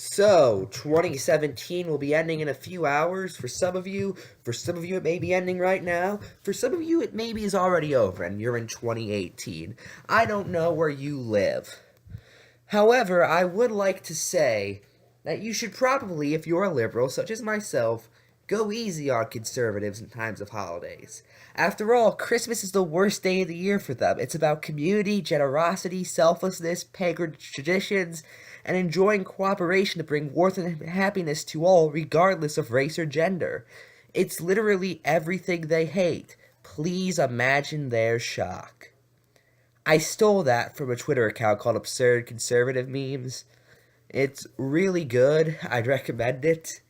So, 2017 will be ending in a few hours for some of you. For some of you, it may be ending right now. For some of you, it maybe is already over and you're in 2018. I don't know where you live. However, I would like to say that you should probably, if you're a liberal, such as myself, go easy on conservatives in times of holidays. After all, Christmas is the worst day of the year for them. It's about community, generosity, selflessness, pagan traditions, and enjoying cooperation to bring warmth and happiness to all, regardless of race or gender. It's literally everything they hate. Please imagine their shock. I stole that from a Twitter account called Absurd Conservative Memes. It's really good. I'd recommend it.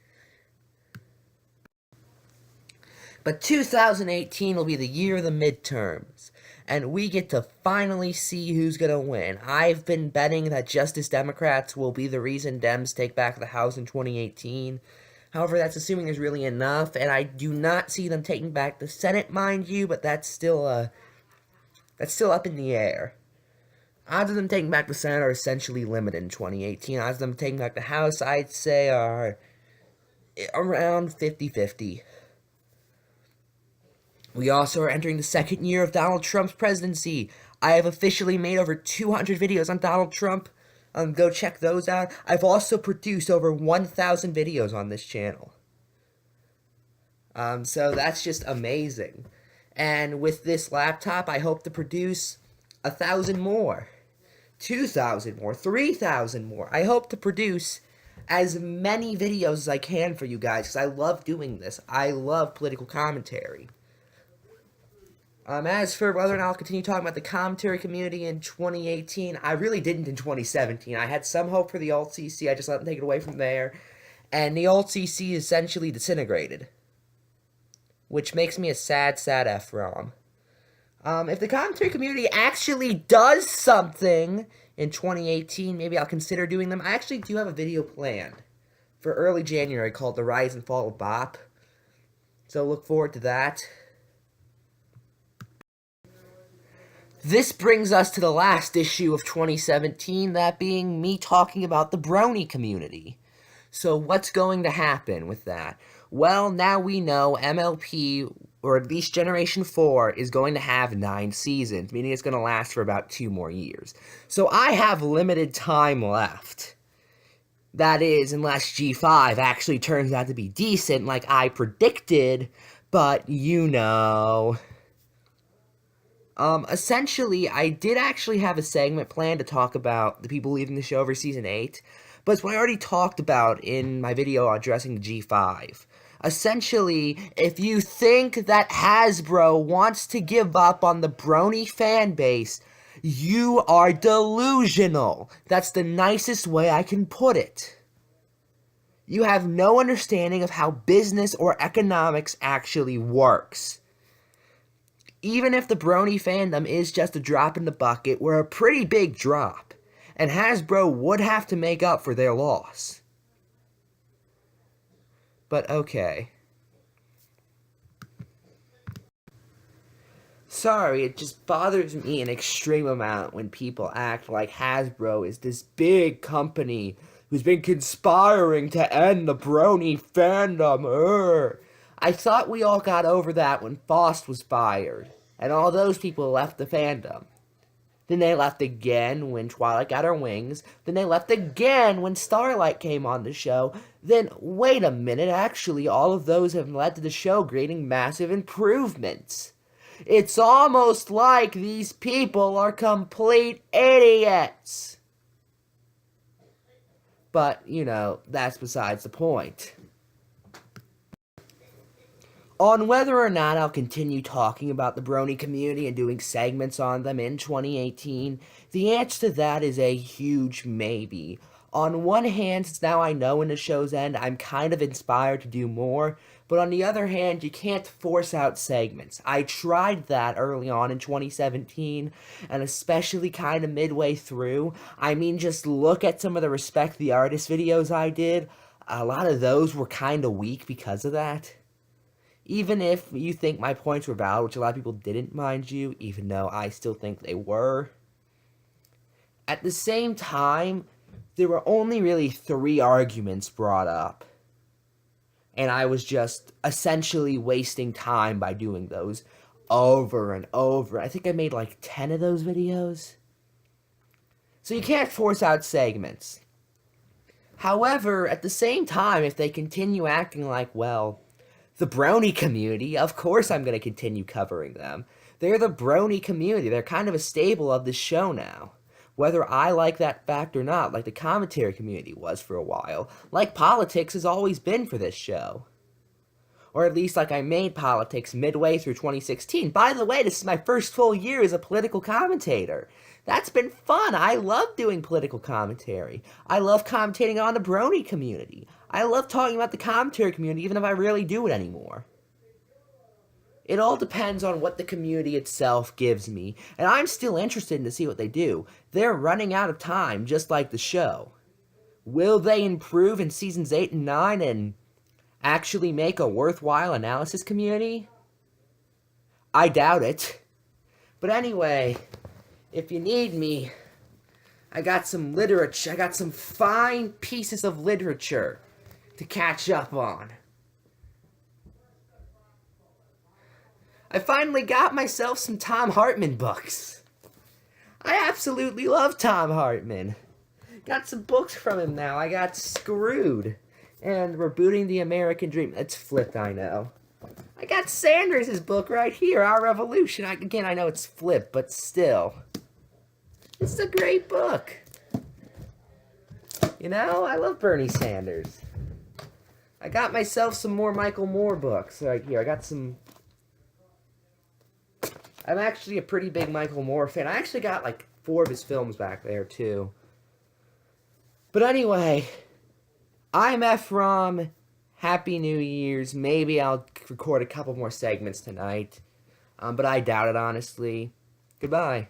But 2018 will be the year of the midterms, and we get to finally see who's going to win. I've been betting that Justice Democrats will be the reason Dems take back the House in 2018. However, that's assuming there's really enough, and I do not see them taking back the Senate, mind you, but that's still up in the air. Odds of them taking back the Senate are essentially limited in 2018. Odds of them taking back the House, I'd say, are around 50-50. We also are entering the second year of Donald Trump's presidency. I have officially made over 200 videos on Donald Trump. Go check those out. I've also produced over 1,000 videos on this channel. So that's just amazing. And with this laptop, I hope to produce 1,000 more, 2,000 more, 3,000 more. I hope to produce as many videos as I can for you guys, because I love doing this. I love political commentary. As for whether or not I'll continue talking about the commentary community in 2018, I really didn't in 2017. I had some hope for the alt-CC, I just let them take it away from there, and the alt-CC essentially disintegrated. Which makes me a sad Ephrom. If the commentary community actually does something in 2018, maybe I'll consider doing them. I actually do have a video planned for early January called The Rise and Fall of Bop. So look forward to that. This brings us to the last issue of 2017, that being me talking about the brony community. So what's going to happen with that? Well, now we know MLP, or at least Generation 4, is going to have 9 seasons, meaning it's going to last for about 2 more years. So I have limited time left. That is, unless G5 actually turns out to be decent like I predicted, but you know. Essentially, I did actually have a segment planned to talk about the people leaving the show for Season 8, but it's what I already talked about in my video addressing the G5. Essentially, if you think that Hasbro wants to give up on the brony fan base, you are delusional. That's the nicest way I can put it. You have no understanding of how business or economics actually works. Even if the brony fandom is just a drop in the bucket, we're a pretty big drop, and Hasbro would have to make up for their loss. But okay. Sorry, it just bothers me an extreme amount when people act like Hasbro is this big company who's been conspiring to end the brony fandom. I thought we all got over that when Faust was fired, and all those people left the fandom. Then they left again when Twilight got her wings. Then they left again when Starlight came on the show. Then, wait a minute, actually, all of those have led to the show gaining massive improvements. It's almost like these people are complete idiots. But, you know, that's besides the point. On whether or not I'll continue talking about the brony community and doing segments on them in 2018, the answer to that is a huge maybe. On one hand, since now I know when the show's end, I'm kind of inspired to do more, but on the other hand, you can't force out segments. I tried that early on in 2017, and especially kind of midway through. I mean, just look at some of the Respect the Artist videos I did. A lot of those were kind of weak because of that. Even if you think my points were valid, which a lot of people didn't, mind you, even though I still think they were. At the same time, there were only really 3 arguments brought up. And I was just essentially wasting time by doing those over and over. I think I made like 10 of those videos. So you can't force out segments. However, at the same time, if they continue acting like, well, the brony community, of course I'm going to continue covering them. They're the brony community. They're kind of a staple of the show now. Whether I like that fact or not, like the commentary community was for a while, like politics has always been for this show. Or at least like I made politics midway through 2016. By the way, this is my first full year as a political commentator. That's been fun. I love doing political commentary. I love commentating on the brony community. I love talking about the commentary community even if I rarely do it anymore. It all depends on what the community itself gives me, and I'm still interested to see what they do. They're running out of time, just like the show. Will they improve in seasons 8 and 9 and actually make a worthwhile analysis community? I doubt it. But anyway, if you need me, I got some literature. I got some fine pieces of literature to catch up on. I finally got myself some Tom Hartman books. I absolutely love Tom Hartman. Got some books from him now. I got Screwed and Rebooting the American Dream. It's flipped, I know. I got Sanders' book right here, Our Revolution. Again, I know it's flipped, but still. It's a great book. You know, I love Bernie Sanders. I got myself some more Michael Moore books right here. I got some... I'm actually a pretty big Michael Moore fan. I actually got like 4 of his films back there, too. But anyway, I'm Ephrom. Happy New Year's. Maybe I'll record a couple more segments tonight. But I doubt it, honestly. Goodbye.